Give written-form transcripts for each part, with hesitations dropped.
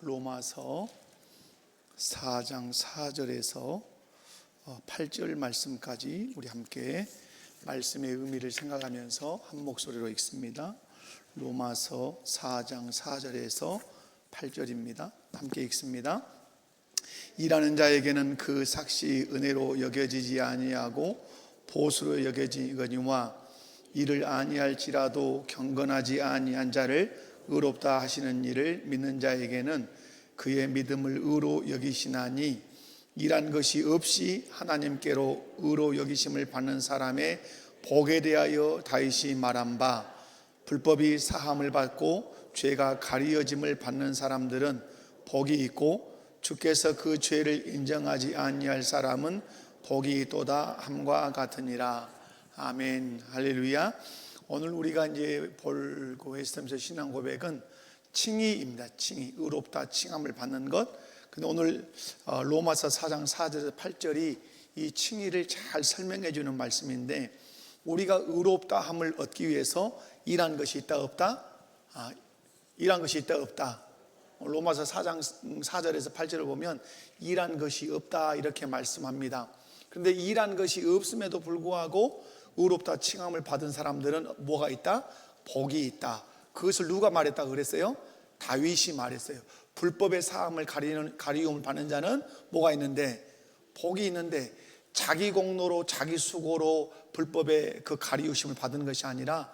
로마서 4장 4절에서 8절 말씀까지 우리 함께 말씀의 의미를 생각하면서 한 목소리로 읽습니다. 로마서 4장 4절에서 8절입니다. 함께 읽습니다. 일하는 자에게는 그 삭시 은혜로 여겨지지 아니하고 보수로 여겨지거니와 이를 아니할지라도 경건하지 아니한 자를 의롭다 하시는 일을 믿는 자에게는 그의 믿음을 의로 여기시나니 일한 것이 없이 하나님께로 의로 여기심을 받는 사람의 복에 대하여 다윗이 말한 바 불법이 사함을 받고 죄가 가리어짐을 받는 사람들은 복이 있고 주께서 그 죄를 인정하지 아니할 사람은 복이 있도다 함과 같으니라. 아멘. 할렐루야. 오늘 우리가 이제 볼 웨스트민스터 신앙 고백은 칭의입니다. 칭의, 의롭다 칭함을 받는 것. 근데 오늘 로마서 4장 4절에서 8절이 이 칭의를 잘 설명해 주는 말씀인데, 우리가 의롭다함을 얻기 위해서 일한 것이 있다 없다? 일한 것이 있다 없다. 로마서 4장 4절에서 8절을 보면 일한 것이 없다 이렇게 말씀합니다. 그런데 일한 것이 없음에도 불구하고 의롭다 칭함을 받은 사람들은 뭐가 있다? 복이 있다. 그것을 누가 말했다고 그랬어요? 다윗이 말했어요. 불법의 사함을 가리움을 받는 자는 뭐가 있는데? 복이 있는데, 자기 공로로 자기 수고로 불법의 그 가리우심을 받은 것이 아니라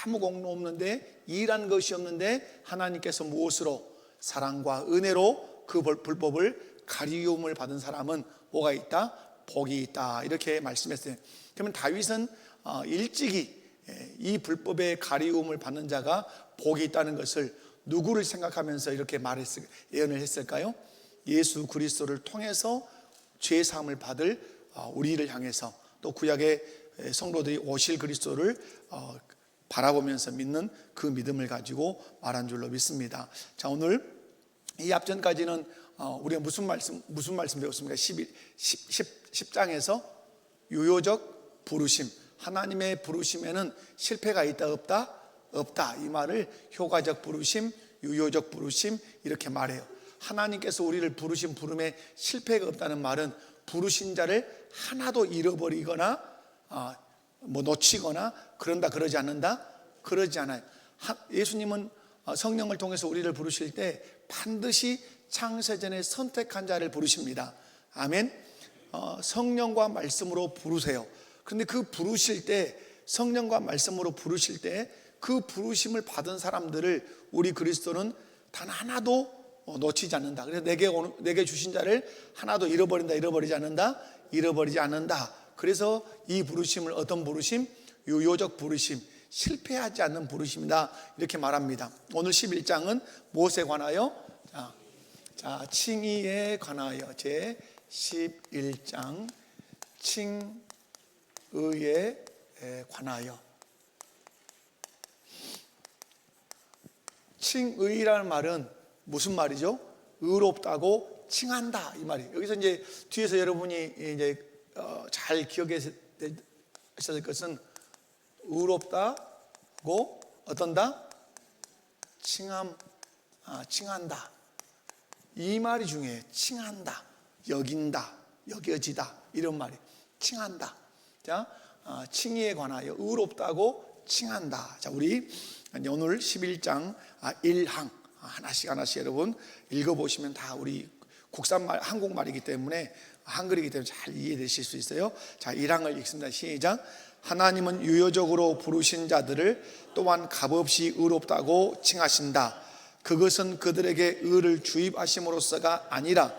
아무 공로 없는데, 일한 것이 없는데 하나님께서 무엇으로? 사랑과 은혜로 그 불법을 가리움을 받은 사람은 뭐가 있다? 복이 있다 이렇게 말씀했어요. 그러면 다윗은 일찍이 이 불법의 가리움을 받는 자가 복이 있다는 것을 누구를 생각하면서 이렇게 예언을 했을까요? 예수 그리스도를 통해서 죄 사함을 받을 우리를 향해서, 또 구약의 성도들이 오실 그리스도를 바라보면서 믿는 그 믿음을 가지고 말한 줄로 믿습니다. 자, 오늘 이 앞전까지는 우리가 무슨 말씀 배웠습니까? 10장에서 유효적 부르심, 하나님의 부르심에는 실패가 있다 없다? 없다. 이 말을 효과적 부르심, 유효적 부르심 이렇게 말해요. 하나님께서 우리를 부르신 부름에 실패가 없다는 말은 부르신 자를 하나도 잃어버리거나 놓치거나 그런다 그러지 않는다? 그러지 않아요. 예수님은 성령을 통해서 우리를 부르실 때 반드시 창세전에 선택한 자를 부르십니다. 아멘. 성령과 말씀으로 부르세요. 그런데 그 부르실 때, 성령과 말씀으로 부르실 때 그 부르심을 받은 사람들을 우리 그리스도는 단 하나도 놓치지 않는다. 그래서 내게 주신 자를 하나도 잃어버리지 않는다. 그래서 이 부르심을 어떤 부르심? 유효적 부르심, 실패하지 않는 부르심이다 이렇게 말합니다. 오늘 11장은 무엇에 관하여? 자, 칭의에 관하여 제 11장 칭의에 관하여. 칭의라는 말은 무슨 말이죠? 의롭다고 칭한다 이 말이에요. 여기서 이제 뒤에서 여러분이 이제 잘 기억하셔야 될 것은 의롭다고 어떤다? 칭한다. 이 말이 중요해요. 칭한다, 여긴다, 여겨지다 이런 말이 칭한다. 자, 칭의에 관하여 의롭다고 칭한다. 자, 우리 오늘 11장 1항 하나씩 여러분 읽어보시면 다 우리 국산말, 한국말이기 때문에, 한글이기 때문에 잘 이해되실 수 있어요. 자, 1항을 읽습니다. 시작. 하나님은 유효적으로 부르신 자들을 또한 값없이 의롭다고 칭하신다. 그것은 그들에게 의를 주입하심으로써가 아니라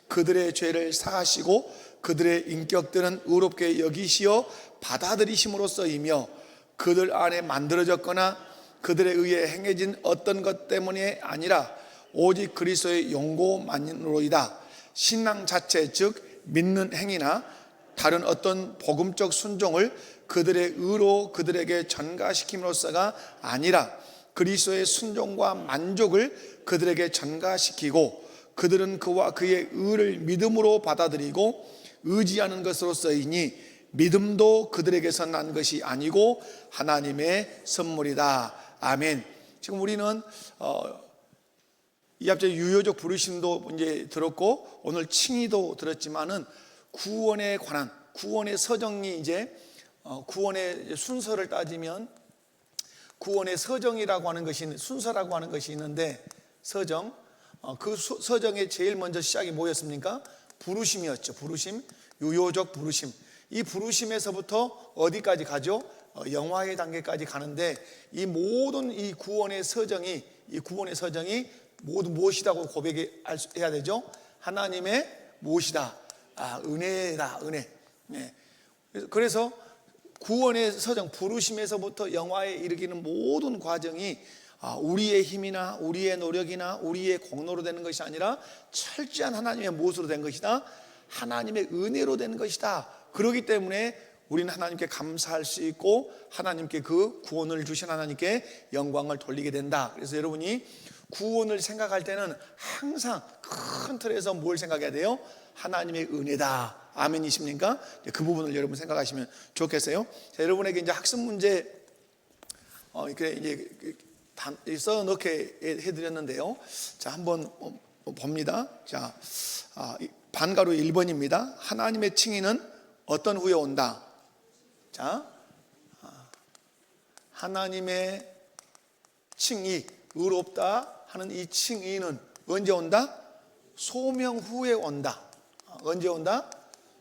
그들의 죄를 사하시고 그들의 인격들은 의롭게 여기시어 받아들이심으로써이며 그들 안에 만들어졌거나 그들에 의해 행해진 어떤 것 때문이 아니라 오직 그리스도의 용고만으로이다. 신앙 자체, 즉 믿는 행위나 다른 어떤 복음적 순종을 그들의 의로 그들에게 전가시킴으로써가 아니라 그리스도의 순종과 만족을 그들에게 전가시키고 그들은 그와 그의 의를 믿음으로 받아들이고 의지하는 것으로서이니 믿음도 그들에게서 난 것이 아니고 하나님의 선물이다. 아멘. 지금 우리는 이 앞에 유효적 부르심도 이제 들었고 오늘 칭의도 들었지만은 구원에 관한 구원의 서정이 이제 구원의 순서를 따지면 구원의 서정이라고 하는 것이 순서라고 하는 것이 있는데 서정 그 서정의 제일 먼저 시작이 뭐였습니까? 부르심이었죠. 부르심, 유효적 부르심. 이 부르심에서부터 어디까지 가죠? 영화의 단계까지 가는데 이 모든 이 구원의 서정이 모두 무엇이라고 고백해야 되죠? 하나님의 무엇이다? 은혜다, 은혜. 네. 그래서 구원의 서정, 부르심에서부터 영화에 이르기는 모든 과정이 우리의 힘이나 우리의 노력이나 우리의 공로로 되는 것이 아니라 철저한 하나님의 무엇으로 된 것이다? 하나님의 은혜로 된 것이다. 그렇기 때문에 우리는 하나님께 감사할 수 있고 하나님께 그 구원을 주신 하나님께 영광을 돌리게 된다. 그래서 여러분이 구원을 생각할 때는 항상 큰 틀에서 뭘 생각해야 돼요? 하나님의 은혜다. 아멘이십니까? 그 부분을 여러분 생각하시면 좋겠어요. 자, 여러분에게 이제 학습 문제 이제 써 넣게 해드렸는데요. 자, 한번 봅니다. 자, 반가로 1번입니다. 하나님의 칭의는 어떤 후에 온다? 자, 하나님의 칭의, 의롭다 하는 이 칭의는 언제 온다? 소명 후에 온다. 언제 온다?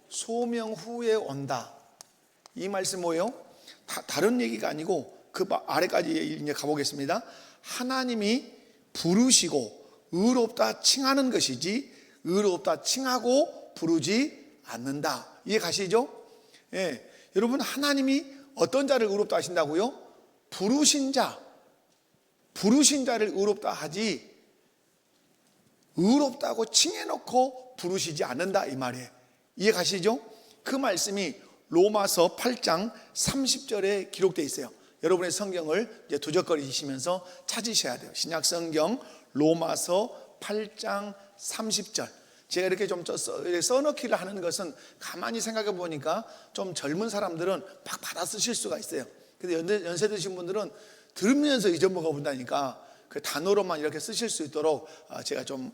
소명 후에 온다. 이 말씀 뭐예요? 다른 얘기가 아니고 그 아래까지 이제 가보겠습니다. 하나님이 부르시고 의롭다 칭하는 것이지 의롭다 칭하고 부르지 않는다. 이해 가시죠? 예. 여러분, 하나님이 어떤 자를 의롭다 하신다고요? 부르신 자를 의롭다 하지 의롭다고 칭해놓고 부르시지 않는다 이 말이에요. 이해 가시죠? 그 말씀이 로마서 8장 30절에 기록되어 있어요. 여러분의 성경을 이제 두적거리시면서 찾으셔야 돼요. 신약 성경 로마서 8장 30절. 제가 이렇게 좀 써넣기를 하는 것은 가만히 생각해 보니까 좀 젊은 사람들은 막 받아 쓰실 수가 있어요. 근데 연세 드신 분들은 들으면서 잊어먹어 본다니까 그 단어로만 이렇게 쓰실 수 있도록 제가 좀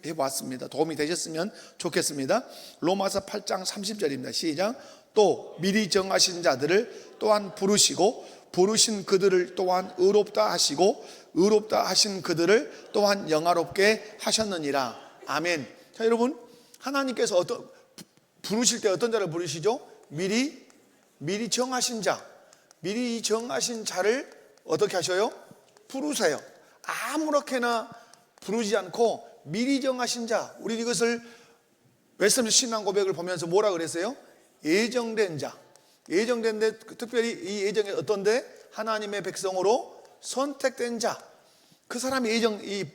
해봤습니다. 도움이 되셨으면 좋겠습니다. 로마서 8장 30절입니다. 시작. 또 미리 정하신 자들을 또한 부르시고 부르신 그들을 또한 의롭다 하시고 의롭다 하신 그들을 또한 영화롭게 하셨느니라. 아멘. 자, 여러분, 하나님께서 부르실 때 어떤 자를 부르시죠? 미리 정하신 자, 미리 정하신 자를 어떻게 하셔요? 부르세요. 아무렇게나 부르지 않고 미리 정하신 자. 우리 이것을 웨스턴 신앙 고백을 보면서 뭐라 그랬어요? 예정된 자. 예정된데 특별히 이 예정이 어떤데? 하나님의 백성으로 선택된 자. 그 사람이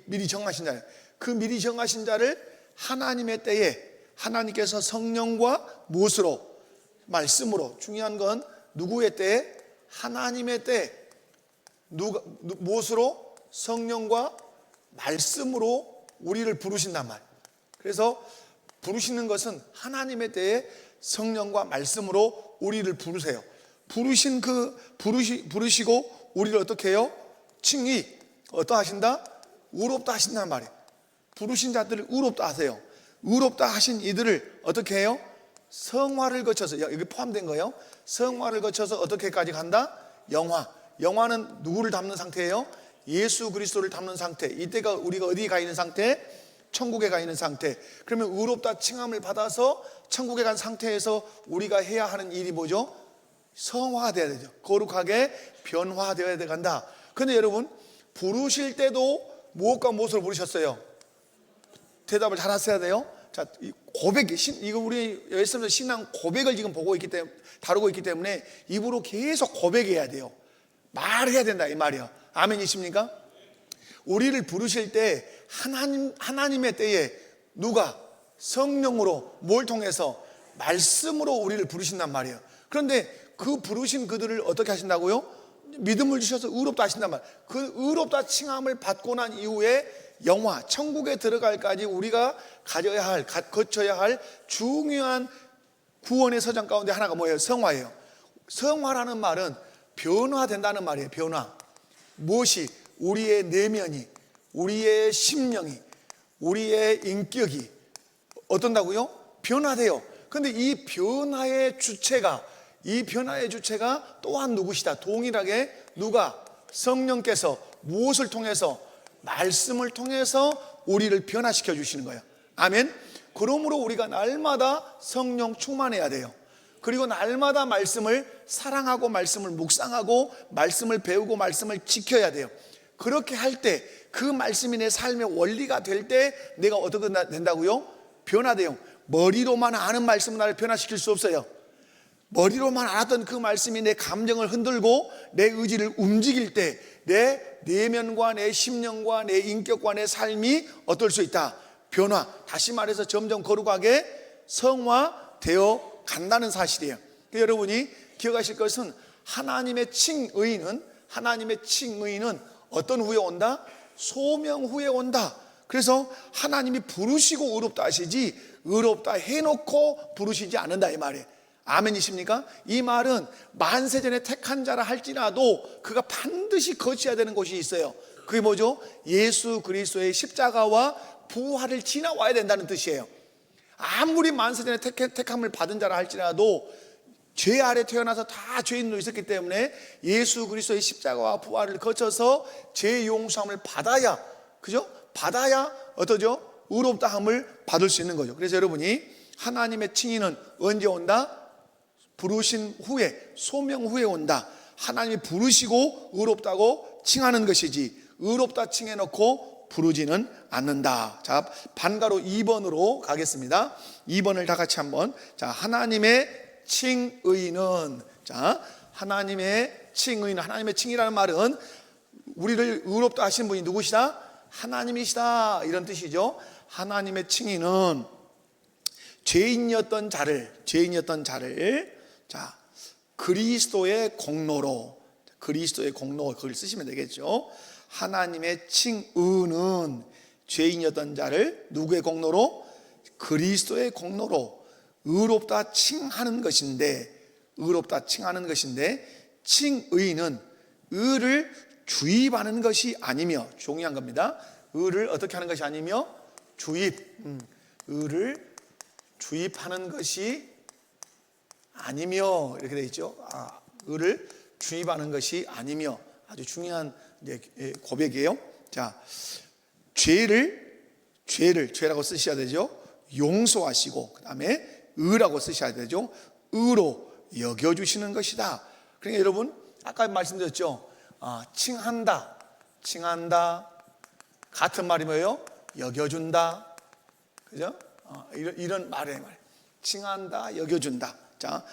미리 정하신 자예요. 그 미리 정하신 자를 하나님의 때에 하나님께서 성령과 무엇으로? 말씀으로. 중요한 건 누구의 때에? 하나님의 때에. 무엇으로? 성령과 말씀으로 우리를 부르신단 말이에요. 그래서 부르시는 것은 하나님의 때에 성령과 말씀으로 우리를 부르세요. 부르시고 우리를 어떻게 해요? 칭의 어떠하신다? 의롭다 하신단 말이에요. 부르신 자들을 의롭다 하세요. 의롭다 하신 이들을 어떻게 해요? 성화를 거쳐서, 여기 포함된 거예요. 성화를 거쳐서 어떻게까지 간다? 영화는 누구를 담는 상태예요? 예수 그리스도를 담는 상태. 이때가 우리가 어디 가 있는 상태? 천국에 가 있는 상태. 그러면 의롭다 칭함을 받아서 천국에 간 상태에서 우리가 해야 하는 일이 뭐죠? 성화되어야 되죠. 거룩하게 변화되어야 간다. 그런데 여러분, 부르실 때도 무엇과 무엇으로 부르셨어요? 대답을 잘 하셔야 돼요. 자, 이거 우리 예수님의 신앙 고백을 지금 다루고 있기 때문에 입으로 계속 고백해야 돼요. 말해야 된다 이 말이에요. 아멘이십니까? 우리를 부르실 때 하나님의 때에 누가? 성령으로 뭘 통해서? 말씀으로 우리를 부르신단 말이에요. 그런데 그 부르신 그들을 어떻게 하신다고요? 믿음을 주셔서 의롭다 하신단 말이에요. 그 의롭다 칭함을 받고 난 이후에 천국에 들어갈까지 우리가 거쳐야 할 중요한 구원의 서정 가운데 하나가 뭐예요? 성화예요. 성화라는 말은 변화된다는 말이에요. 변화. 무엇이? 우리의 내면이, 우리의 심령이, 우리의 인격이 어떤다고요? 변화돼요. 그런데 이 변화의 주체가 또한 누구시다? 동일하게 누가? 성령께서 무엇을 통해서? 말씀을 통해서 우리를 변화시켜 주시는 거예요. 아멘. 그러므로 우리가 날마다 성령 충만해야 돼요. 그리고 날마다 말씀을 사랑하고 말씀을 묵상하고 말씀을 배우고 말씀을 지켜야 돼요. 그렇게 할 때 그 말씀이 내 삶의 원리가 될 때 내가 어떻게 된다고요? 변화돼요. 머리로만 아는 말씀은 나를 변화시킬 수 없어요. 머리로만 알았던 그 말씀이 내 감정을 흔들고 내 의지를 움직일 때 내 내면과 내 심령과 내 인격과 내 삶이 어떨 수 있다? 변화. 다시 말해서 점점 거룩하게 성화되어 간다는 사실이에요. 여러분이 기억하실 것은 하나님의 칭의는 어떤 후에 온다? 소명 후에 온다. 그래서 하나님이 부르시고 의롭다 하시지 의롭다 해놓고 부르시지 않는다 이 말이에요. 아멘이십니까? 이 말은 만세전에 택한 자라 할지라도 그가 반드시 거쳐야 되는 것이 있어요. 그게 뭐죠? 예수 그리스도의 십자가와 부활을 지나와야 된다는 뜻이에요. 아무리 만세전에 택함을 받은 자라 할지라도 죄 아래 태어나서 다 죄인으로 있었기 때문에 예수 그리스도의 십자가와 부활을 거쳐서 죄 용서함을 받아야, 그죠? 받아야 어떠죠? 의롭다함을 받을 수 있는 거죠. 그래서 여러분이 하나님의 칭의는 언제 온다? 부르신 후에, 소명 후에 온다. 하나님이 부르시고 의롭다고 칭하는 것이지 의롭다 칭해놓고 부르지는 않는다. 자, 반가로 2번으로 가겠습니다. 2번을 다 같이 한번. 자, 하나님의 칭의는, 자, 하나님의 칭이라는 말은 우리를 의롭다 하신 분이 누구시다? 하나님이시다, 이런 뜻이죠. 하나님의 칭의는 죄인이었던 자를 자, 그리스도의 공로로, 그걸 쓰시면 되겠죠. 하나님의 칭의는 죄인이었던 자를 누구의 공로로? 그리스도의 공로로 의롭다 칭하는 것인데, 칭의는 의를 주입하는 것이 아니며, 중요한 겁니다. 의를 어떻게 하는 것이 아니며 의를 주입하는 것이 아니며, 이렇게 되어 있죠. 의를 주입하는 것이 아니며, 아주 중요한 고백이에요. 자, 죄라고 쓰셔야 되죠. 용서하시고, 그 다음에 의라고 쓰셔야 되죠. 의로 여겨주시는 것이다. 그러니까 여러분, 아까 말씀드렸죠. 칭한다 같은 말이 뭐예요? 여겨준다, 그죠? 이런 말이에요. 칭한다, 여겨준다. 자,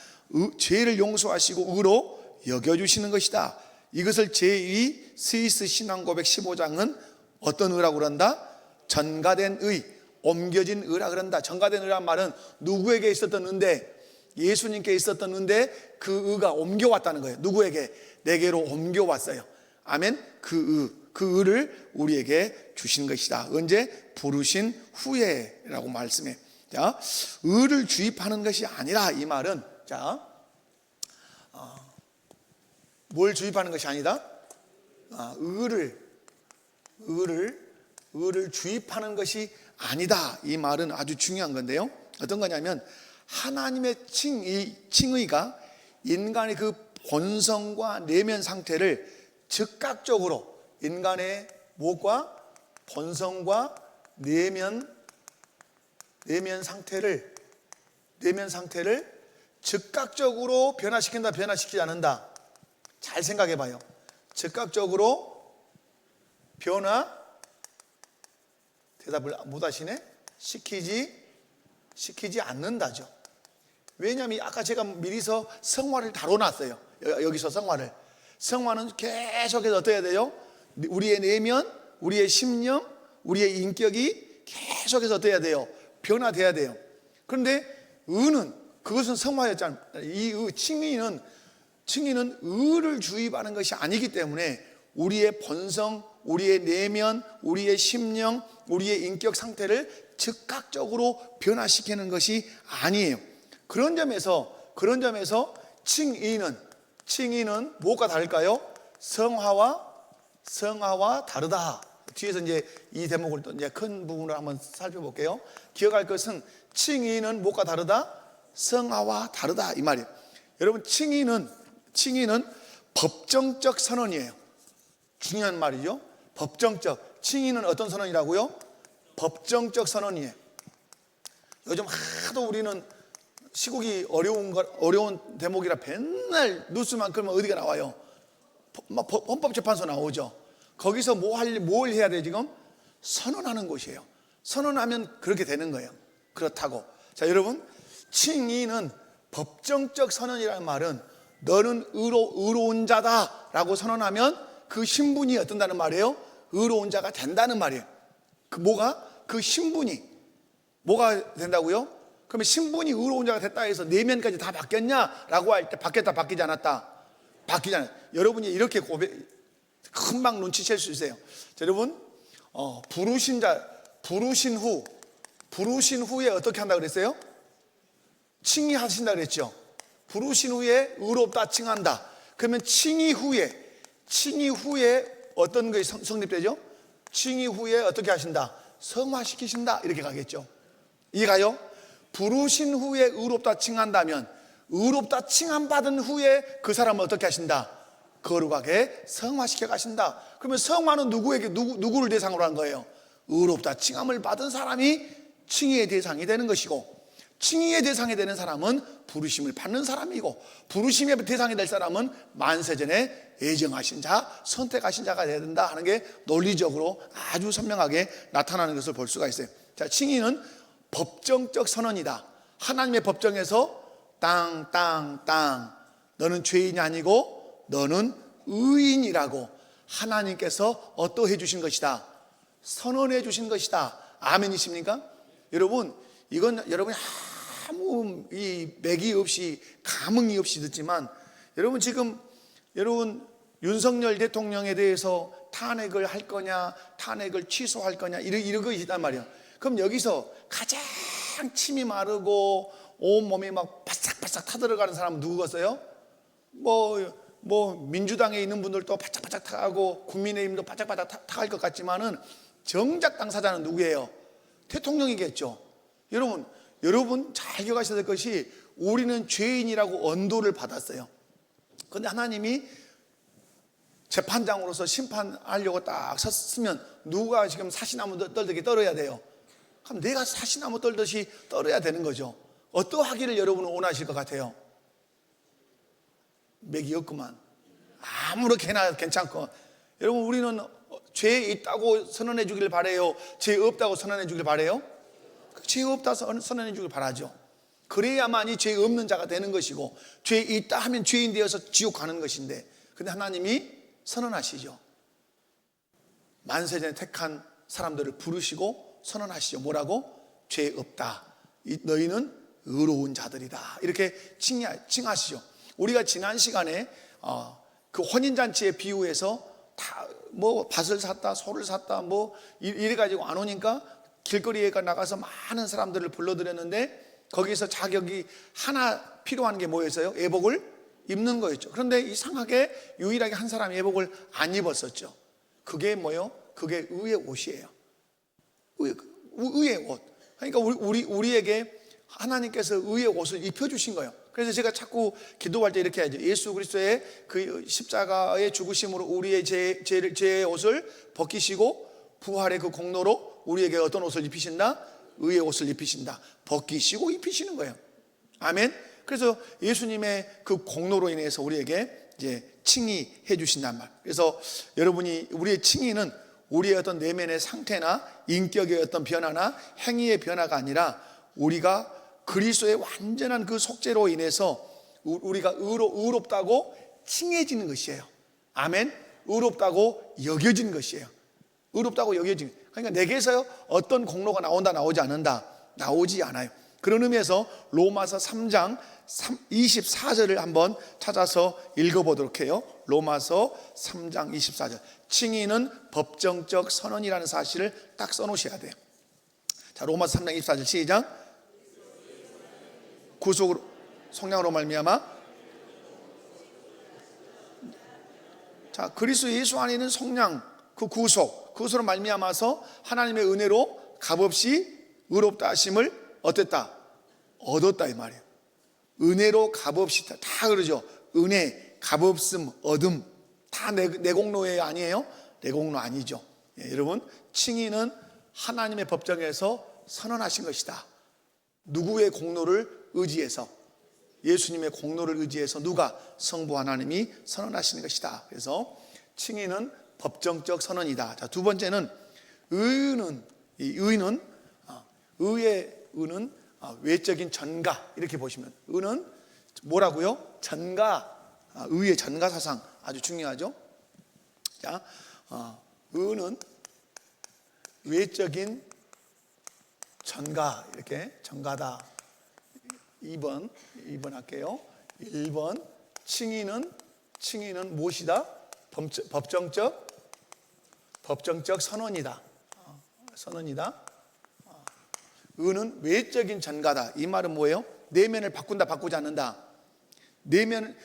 죄를 용서하시고 의로 여겨주시는 것이다. 이것을 제2 스위스 신앙고백 15장은 어떤 의라고 그런다? 전가된 의, 옮겨진 의라 그런다. 전가된 의란 말은 누구에게 있었던 의인데, 예수님께 있었던 의인데 그 의가 옮겨왔다는 거예요. 누구에게? 내게로 옮겨왔어요. 아멘. 그 의를 우리에게 주신 것이다. 언제? 부르신 후에라고 말씀해. 자, 의를 주입하는 것이 아니라, 이 말은, 자, 뭘 주입하는 것이 아니다? 의를 주입하는 것이 아니다. 이 말은 아주 중요한 건데요. 어떤 거냐면, 하나님의 칭의가 인간의 그 본성과 내면 상태를 즉각적으로, 인간의 무엇과? 본성과 내면 상태를 즉각적으로 변화시킨다, 변화시키지 않는다. 잘 생각해 봐요. 즉각적으로 대답을 못 하시네? 시키지 않는다죠. 왜냐하면 아까 제가 미리서 성화를 다뤄놨어요. 여기서 성화는 계속해서 어떻게 해야 돼요? 우리의 내면, 우리의 심령, 우리의 인격이 계속해서 어떻게 해야 돼요? 변화돼야 돼요. 그런데 의는, 그것은 성화였잖아요. 이 칭의는 의를 주입하는 것이 아니기 때문에 우리의 본성, 우리의 내면, 우리의 심령, 우리의 인격 상태를 즉각적으로 변화시키는 것이 아니에요. 그런 점에서 칭의는 무엇과 다를까요? 성화와 다르다. 뒤에서 이제 이 대목을 또 이제 큰 부분으로 한번 살펴볼게요. 기억할 것은 칭의는 뭐가 다르다? 성화와 다르다 이 말이에요. 여러분 칭의는 법정적 선언이에요. 중요한 말이죠. 법정적. 칭의는 어떤 선언이라고요? 법정적 선언이에요. 요즘 하도 우리는 시국이 어려운 대목이라 맨날 뉴스만 끌면 어디가 나와요? 헌법재판소 나오죠. 거기서 뭘 해야 돼 지금? 선언하는 곳이에요. 선언하면 그렇게 되는 거예요. 그렇다고. 자, 여러분, 칭의는 법정적 선언이라는 말은 너는 의로운 자다라고 선언하면 그 신분이 어떤다는 말이에요? 의로운 자가 된다는 말이에요. 그 신분이 뭐가 된다고요? 그러면 신분이 의로운 자가 됐다 해서 내면까지 다 바뀌었냐라고 할 때 바뀌었다 바뀌지 않았다? 바뀌잖아요. 여러분이 이렇게 금방 눈치챌 수 있어요. 자, 여러분, 부르신 후에 어떻게 한다 그랬어요? 칭의하신다 그랬죠. 부르신 후에 의롭다 칭한다. 그러면 칭의 후에 어떤 것이 성립되죠? 칭의 후에 어떻게 하신다? 성화시키신다 이렇게 가겠죠. 이해가요? 부르신 후에 의롭다 칭한다면 의롭다 칭함받은 후에 그 사람을 어떻게 하신다? 거룩하게 성화시켜 가신다. 그러면 성화는 누구를 대상으로 한 거예요? 의롭다 칭함을 받은 사람이 칭의의 대상이 되는 것이고, 칭의의 대상이 되는 사람은 부르심을 받는 사람이고, 부르심의 대상이 될 사람은 만세전에 예정하신 자, 선택하신 자가 되어야 된다 하는 게 논리적으로 아주 선명하게 나타나는 것을 볼 수가 있어요. 자, 칭의는 법정적 선언이다. 하나님의 법정에서 땅 너는 죄인이 아니고 너는 의인이라고 하나님께서 어떠해 주신 것이다? 선언해 주신 것이다. 아멘이십니까? 여러분, 이건 여러분이 아무 맥이 없이 감흥이 없이 듣지만, 여러분 지금 윤석열 대통령에 대해서 탄핵을 할 거냐, 탄핵을 취소할 거냐 이런 거 있단 말이야. 그럼 여기서 가장 침이 마르고 온몸이 막 바싹바싹 타들어가는 사람은 누구겠어요? 민주당에 있는 분들도 바짝바짝 타고 국민의힘도 바짝바짝 타갈 것 같지만은 정작 당사자는 누구예요? 대통령이겠죠. 여러분 잘 기억하셔야 될 것이, 우리는 죄인이라고 언도를 받았어요. 그런데 하나님이 재판장으로서 심판하려고 딱 섰으면 누가 지금 사시나무 떨듯이 떨어야 돼요? 그럼 내가 사시나무 떨듯이 떨어야 되는 거죠. 어떠하기를 여러분은 원하실 것 같아요? 맥이 없구만. 아무렇게나 괜찮고. 여러분, 우리는 죄 있다고 선언해 주길 바라요? 죄 없다고 선언해 주길 바라요? 죄 없다고 선언해 주길 바라죠. 그래야만이 죄 없는 자가 되는 것이고, 죄 있다 하면 죄인 되어서 지옥 가는 것인데, 근데 하나님이 선언하시죠. 만세전에 택한 사람들을 부르시고 선언하시죠. 뭐라고? 죄 없다. 너희는 의로운 자들이다. 이렇게 칭하시죠. 우리가 지난 시간에 그 혼인잔치의 비유에서 다 밭을 샀다, 소를 샀다, 이래가지고 안 오니까 길거리에 나가서 많은 사람들을 불러들였는데, 거기서 자격이 하나 필요한 게 뭐였어요? 예복을 입는 거였죠. 그런데 이상하게 유일하게 한 사람이 예복을 안 입었었죠. 그게 뭐요? 그게 의의 옷이에요. 의의 옷. 그러니까 우리에게 하나님께서 의의 옷을 입혀주신 거예요. 그래서 제가 자꾸 기도할 때 이렇게 하죠. 예수 그리스도의 그 십자가의 죽으심으로 우리의 죄의 옷을 벗기시고, 부활의 그 공로로 우리에게 어떤 옷을 입히신다? 의의 옷을 입히신다. 벗기시고 입히시는 거예요. 아멘. 그래서 예수님의 그 공로로 인해서 우리에게 이제 칭의해 주신단 말. 그래서 여러분이, 우리의 칭의는 우리의 어떤 내면의 상태나 인격의 어떤 변화나 행위의 변화가 아니라, 우리가 그리스도의 완전한 그 속죄로 인해서 우리가 의롭다고 칭해지는 것이에요. 아멘. 의롭다고 여겨진 것이에요. 의롭다고 여겨진. 그러니까 내게서 어떤 공로가 나오지 않는다. 나오지 않아요. 그런 의미에서 로마서 3장 24절을 한번 찾아서 읽어보도록 해요. 로마서 3장 24절. 칭의는 법정적 선언이라는 사실을 딱 써놓으셔야 돼요. 자, 로마서 3장 24절 시작. 구속으로, 성령으로 말미암아. 자, 그리스도 예수 안에 있는 성령, 그 구속, 그것으로 말미암아서 하나님의 은혜로 값없이 의롭다 하심을 어땠다? 얻었다 이 말이에요. 은혜로 값없이 다 그러죠. 은혜, 값없음, 얻음 다 내 공로예요? 아니에요? 내 공로 아니죠. 예, 여러분, 칭의는 하나님의 법정에서 선언하신 것이다. 누구의 공로를 의지해서? 예수님의 공로를 의지해서 누가? 성부 하나님이 선언하시는 것이다. 그래서 칭의는 법정적 선언이다. 자, 두 번째는 의는, 이 의는 의의 의는 외적인 전가, 이렇게 보시면 의는 뭐라고요? 전가, 의의 전가 사상 아주 중요하죠. 자, 의는 외적인 전가, 이렇게 전가다. 2번 할게요. 1번 칭의는 무엇이다? 법정적 선언이다. 선언이다. 의는 외적인 전가다. 이 말은 뭐예요? 내면을 바꾼다, 바꾸지 않는다. 내면,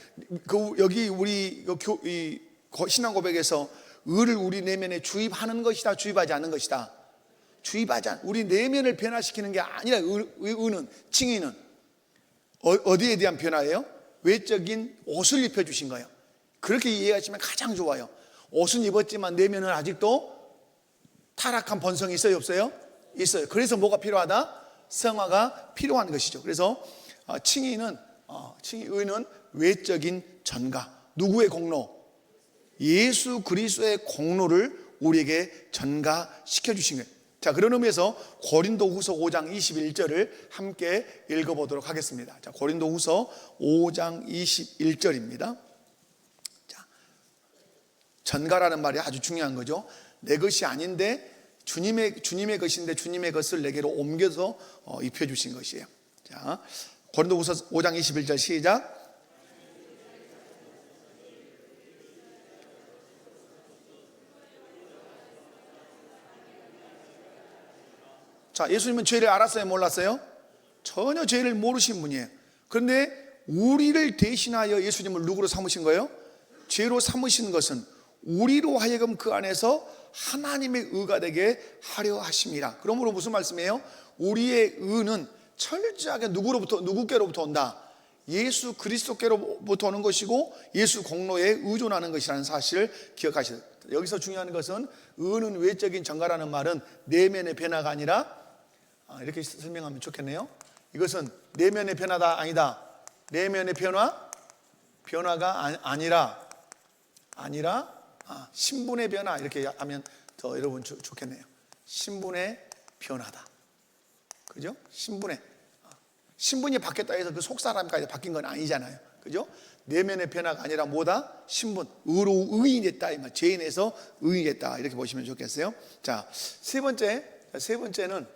여기 우리 신앙 고백에서 의를 우리 내면에 주입하는 것이다, 주입하지 않는 것이다. 주입하지 않, 우리 내면을 변화시키는 게 아니라 의는, 칭의는 어디에 대한 변화예요? 외적인 옷을 입혀주신 거예요. 그렇게 이해하시면 가장 좋아요. 옷은 입었지만 내면은 아직도 타락한 본성이 있어요, 없어요? 있어요. 그래서 뭐가 필요하다? 성화가 필요한 것이죠. 그래서 칭의는 외적인 전가. 누구의 공로? 예수 그리스도의 공로를 우리에게 전가시켜 주신 거예요. 자, 그런 의미에서 고린도후서 5장 21절을 함께 읽어보도록 하겠습니다. 자, 고린도후서 5장 21절입니다. 자, 전가라는 말이 아주 중요한 거죠. 내 것이 아닌데 주님의 것인데 주님의 것을 내게로 옮겨서 입혀주신 것이에요. 자, 고린도후서 5장 21절 시작. 자, 예수님은 죄를 알았어요, 몰랐어요? 전혀 죄를 모르신 분이에요. 그런데 우리를 대신하여 예수님을 누구로 삼으신 거예요? 죄로 삼으신 것은 우리로 하여금 그 안에서 하나님의 의가 되게 하려 하심이라. 그러므로 무슨 말씀이에요? 우리의 의는 철저하게 누구께로부터 온다? 예수 그리스도께로부터 오는 것이고 예수 공로에 의존하는 것이라는 사실을 기억하셔야 됩니다. 여기서 중요한 것은 의는 외적인 전가라는 말은 내면의 변화가 아니라, 이렇게 설명하면 좋겠네요. 이것은 내면의 변화다, 아니다? 내면의 변화가 아니라 신분의 변화, 이렇게 하면 더 여러분 좋겠네요. 신분의 변화다. 그죠? 신분이 바뀌었다 해서 그 속사람까지 바뀐 건 아니잖아요. 그죠? 내면의 변화가 아니라 뭐다? 신분, 의인이 됐다. 죄인에서 의인이 됐다. 이렇게 보시면 좋겠어요. 자, 세 번째는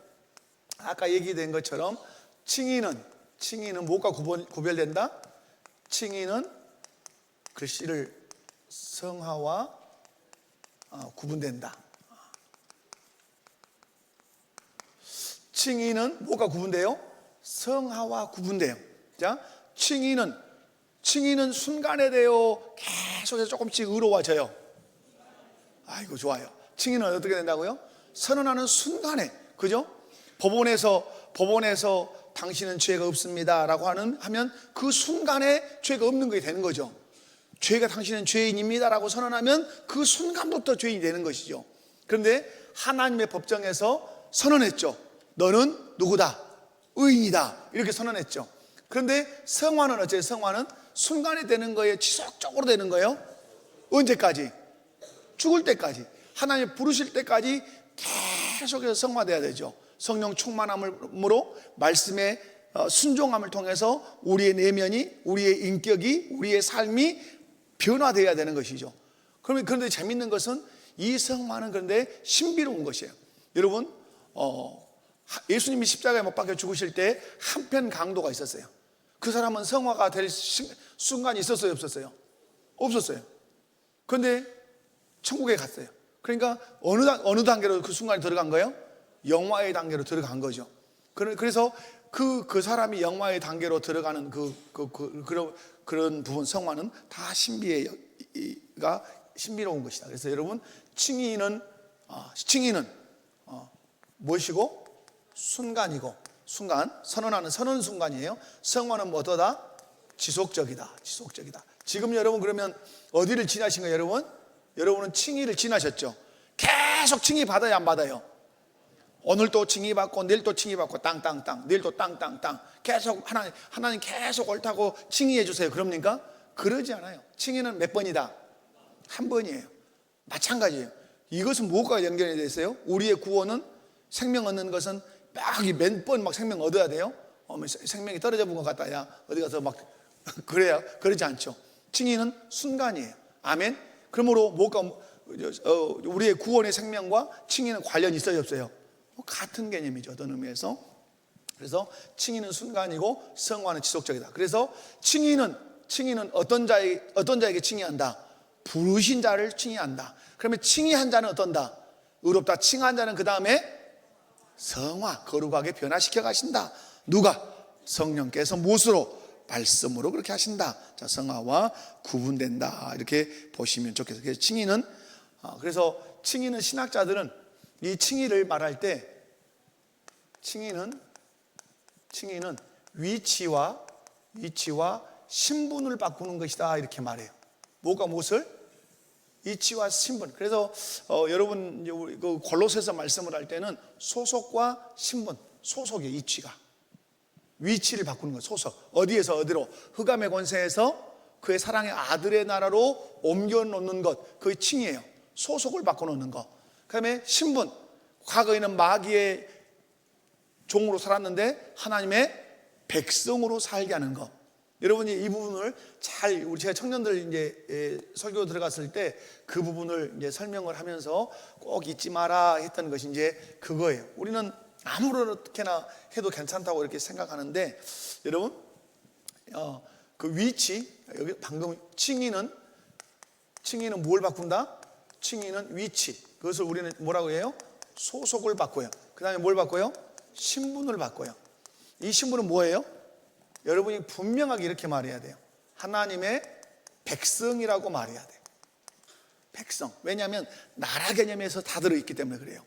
아까 얘기된 것처럼 칭의는 뭐가 구별된다? 칭의는 글씨를 성화와 구분된다. 칭의는 뭐가 구분돼요? 성화와 구분돼요. 자, 칭의는 순간에 대여 계속해서 조금씩 의로워져요. 아이고, 좋아요. 칭의는 어떻게 된다고요? 선언하는 순간에, 그죠? 법원에서 당신은 죄가 없습니다라고 하면 그 순간에 죄가 없는 게 되는 거죠. 죄가 당신은 죄인입니다라고 선언하면 그 순간부터 죄인이 되는 것이죠. 그런데 하나님의 법정에서 선언했죠. 너는 누구다? 의인이다. 이렇게 선언했죠. 그런데 성화는 어째요? 성화는 순간에 되는 거예요? 지속적으로 되는 거예요? 언제까지? 죽을 때까지. 하나님 부르실 때까지 계속해서 성화돼야 되죠. 성령 충만함으로 말씀의 순종함을 통해서 우리의 내면이, 우리의 인격이, 우리의 삶이 변화되어야 되는 것이죠. 그런데 재밌는 것은 이 성화는 그런데 신비로운 것이에요. 여러분, 예수님이 십자가에 못 박혀 죽으실 때 한편 강도가 있었어요. 그 사람은 성화가 될 순간이 있었어요, 없었어요? 없었어요. 그런데 천국에 갔어요. 그러니까 어느 단계로 그 순간에 들어간 거예요? 영화의 단계로 들어간 거죠. 그래서 그 사람이 영화의 단계로 들어가는 그런 부분, 성화는 다 신비로운 것이다. 그래서 여러분, 칭의는 칭의는 무엇이고? 순간이고, 순간, 선언하는 선언 순간이에요. 성화는 뭐더다? 지속적이다. 지금 여러분 그러면 어디를 지나신 거예요, 여러분? 여러분은 칭의를 지나셨죠? 계속 칭의 받아야 안 받아요? 오늘 또 칭의 받고 내일 또 칭의 받고 땅땅땅, 내일 또 땅땅땅, 계속 하나님 계속 옳다고 칭의해 주세요. 그럽니까? 그러지 않아요. 칭의는 몇 번이다? 한 번이에요. 마찬가지예요. 이것은 무엇과 연결이 되어 있어요? 우리의 구원은, 생명 얻는 것은 막 몇 번 막 생명 얻어야 돼요? 생명이 떨어져 본 것 같다. 야, 어디 가서 막 그래야, 그러지 않죠. 칭의는 순간이에요. 아멘. 그러므로 우리의 구원의 생명과 칭의는 관련이 있어요, 없어요? 같은 개념이죠, 어떤 의미에서. 그래서 칭의는 순간이고 성화는 지속적이다. 그래서 칭의는 어떤 자에게 칭의한다? 부르신 자를 칭의한다. 그러면 칭의한 자는 어떤다? 의롭다. 칭한 자는 그 다음에 성화, 거룩하게 변화시켜 가신다. 누가? 성령께서 무엇으로? 말씀으로 그렇게 하신다. 자, 성화와 구분된다. 이렇게 보시면 좋겠어요. 그래서 칭의는 신학자들은 이 칭의를 말할 때 칭의는 위치와 신분을 바꾸는 것이다. 이렇게 말해요. 뭐가 무엇을? 위치와 신분. 그래서 여러분 그 골로새서 말씀을 할 때는 소속과 신분, 소속의 위치를 바꾸는 것. 소속. 어디에서 어디로? 흑암의 권세에서 그의 사랑의 아들의 나라로 옮겨 놓는 것. 그의 칭이에요. 소속을 바꿔 놓는 것. 그다음에 신분. 과거에는 마귀의 종으로 살았는데 하나님의 백성으로 살게 하는 것. 여러분이 이 부분을 제가 청년들 이제 설교 들어갔을 때 그 부분을 이제 설명을 하면서 꼭 잊지 마라 했던 것이 이제 그거예요. 우리는 아무렇게나 해도 괜찮다고 이렇게 생각하는데, 여러분, 그 위치, 여기 방금 칭의는 뭘 바꾼다? 칭의는 위치. 그것을 우리는 뭐라고 해요? 소속을 바꿔요. 그 다음에 뭘 바꿔요? 신분을 바꿔요. 이 신분은 뭐예요? 여러분이 분명하게 이렇게 말해야 돼요. 하나님의 백성이라고 말해야 돼요. 백성. 왜냐하면 나라 개념에서 다 들어있기 때문에 그래요.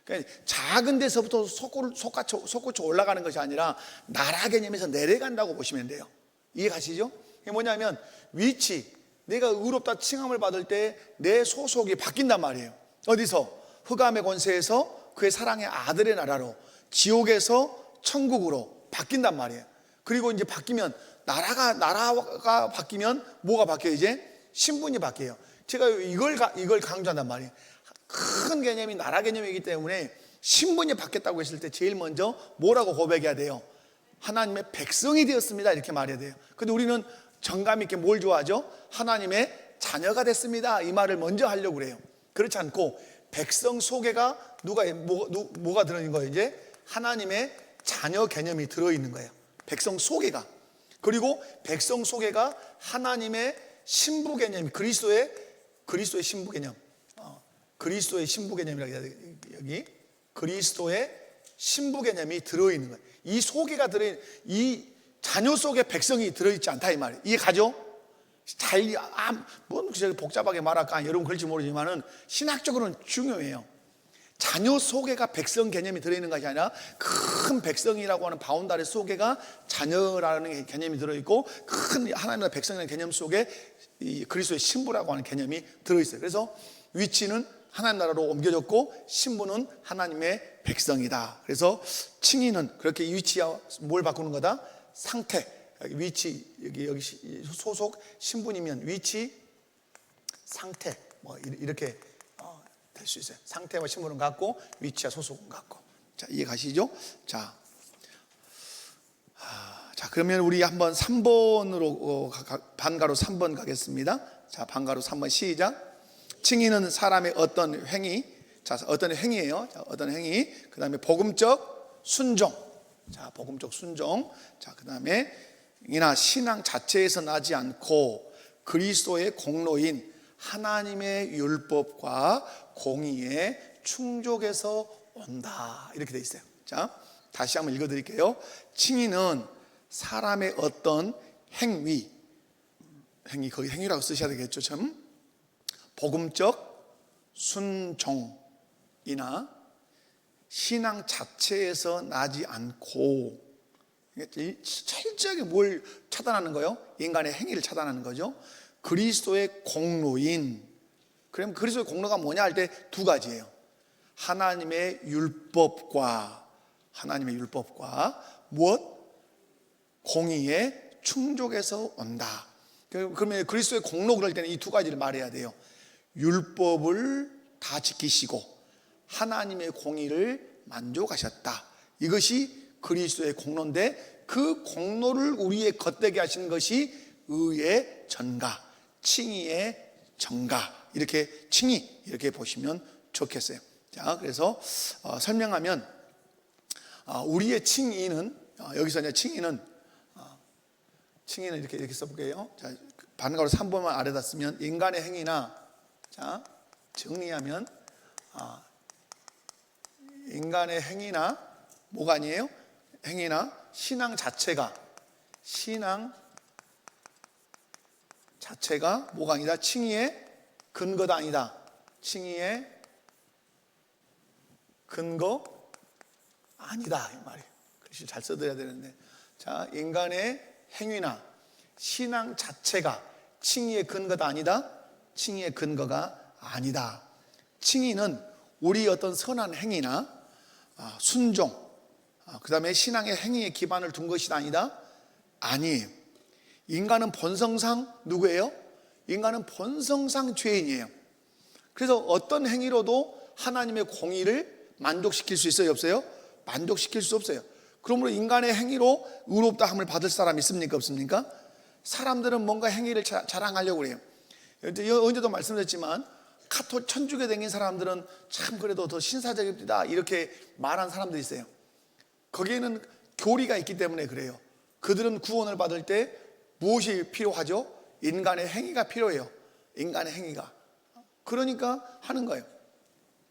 그러니까 작은 데서부터 솟구쳐 올라가는 것이 아니라 나라 개념에서 내려간다고 보시면 돼요. 이해 가시죠? 이게 뭐냐면 위치, 내가 의롭다 칭함을 받을 때 내 소속이 바뀐단 말이에요. 어디서? 흑암의 권세에서 그의 사랑의 아들의 나라로, 지옥에서 천국으로 바뀐단 말이에요. 그리고 이제 바뀌면 나라가 바뀌면 뭐가 바뀌어요? 이제 신분이 바뀌어요. 제가 이걸 강조한단 말이에요. 큰 개념이 나라 개념이기 때문에 신분이 바뀌었다고 했을 때 제일 먼저 뭐라고 고백해야 돼요? 하나님의 백성이 되었습니다. 이렇게 말해야 돼요. 근데 우리는 정감 있게 뭘 좋아하죠? 하나님의 자녀가 됐습니다. 이 말을 먼저 하려고 그래요. 그렇지 않고 백성 속에가 뭐가 들어있는 거예요? 이제 하나님의 자녀 개념이 들어있는 거예요. 백성 속에가. 그리고 백성 속에가 하나님의 신부 개념이 그리스도의 신부 개념. 그리스도의 신부 개념이라고 해야 돼요. 여기 그리스도의 신부 개념이 들어있는 거예요. 이 속에가 들어있는, 이 자녀 속에 백성이 들어있지 않다 이 말이에요. 이해 가죠? 뭐 복잡하게 말할까 여러분 그럴지 모르지만은 신학적으로는 중요해요. 자녀 속에가 백성 개념이 들어있는 것이 아니라 큰 백성이라고 하는 바운다리 속에가 자녀라는 개념이 들어있고, 큰 하나님의 백성이라는 개념 속에 이 그리스도의 신부라고 하는 개념이 들어있어요. 그래서 위치는 하나님 나라로 옮겨졌고 신부는 하나님의 백성이다. 그래서 칭의는 그렇게 위치와 뭘 바꾸는 거다? 상태, 위치, 여기 소속, 신분이면 위치, 상태, 뭐 이렇게 될 수 있어요. 상태와 신분은 같고 위치와 소속은 같고. 자, 이해 가시죠? 자, 그러면 우리 한번 3번으로 반가로 3번 가겠습니다. 자, 반가로 3번 시작. 칭의는 사람의 어떤 행위, 자, 어떤 행위예요. 자, 어떤 행위. 그 다음에 복음적 순종. 자, 복음적 순종. 자, 그 다음에 이나 신앙 자체에서 나지 않고 그리스도의 공로인 하나님의 율법과 공의의 충족에서 온다. 이렇게 돼 있어요. 자, 다시 한번 읽어드릴게요. 칭의는 사람의 어떤 행위, 거기 행위라고 쓰셔야 되겠죠. 참. 복음적 순종. 신앙 자체에서 나지 않고, 철저하게 뭘 차단하는 거예요? 인간의 행위를 차단하는 거죠. 그리스도의 공로인. 그럼 그리스도의 공로가 뭐냐 할 때 두 가지예요. 하나님의 율법과 무엇? 공의의 충족에서 온다. 그러면 그리스도의 공로 그럴 때는 이 두 가지를 말해야 돼요. 율법을 다 지키시고 하나님의 공의를 만족하셨다. 이것이 그리스도의 공로인데, 그 공로를 우리의 겉되게 하시는 것이 의의 전가, 칭의의 전가, 이렇게 칭의, 이렇게 보시면 좋겠어요. 자, 그래서 설명하면, 우리의 칭의는, 여기서 이제 칭의는 이렇게 써볼게요. 자, 반가로 3번만 아래다 쓰면 인간의 행위나, 자, 정리하면 인간의 행위나 뭐가 아니에요? 행위나 신앙 자체가 뭐가 아니다? 칭의의 근거가 아니다. 칭의의 근거 아니다, 이 말이에요. 글씨 잘 써드려야 되는데, 자, 인간의 행위나 신앙 자체가 칭의의 근거가 아니다. 칭의의 근거가 아니다. 칭의는 우리 어떤 선한 행위나 순종, 그 다음에 신앙의 행위에 기반을 둔 것이 아니다? 아니에요. 인간은 본성상 누구예요? 인간은 본성상 죄인이에요. 그래서 어떤 행위로도 하나님의 공의를 만족시킬 수 있어요, 없어요? 만족시킬 수 없어요. 그러므로 인간의 행위로 의롭다함을 받을 사람 있습니까, 없습니까? 사람들은 뭔가 행위를 자랑하려고 그래요. 언제도 말씀드렸지만 카톨 천주교 댕긴 사람들은 참 그래도 더 신사적입니다, 이렇게 말한 사람들이 있어요. 거기에는 교리가 있기 때문에 그래요. 그들은 구원을 받을 때 무엇이 필요하죠? 인간의 행위가 필요해요. 인간의 행위가. 그러니까 하는 거예요.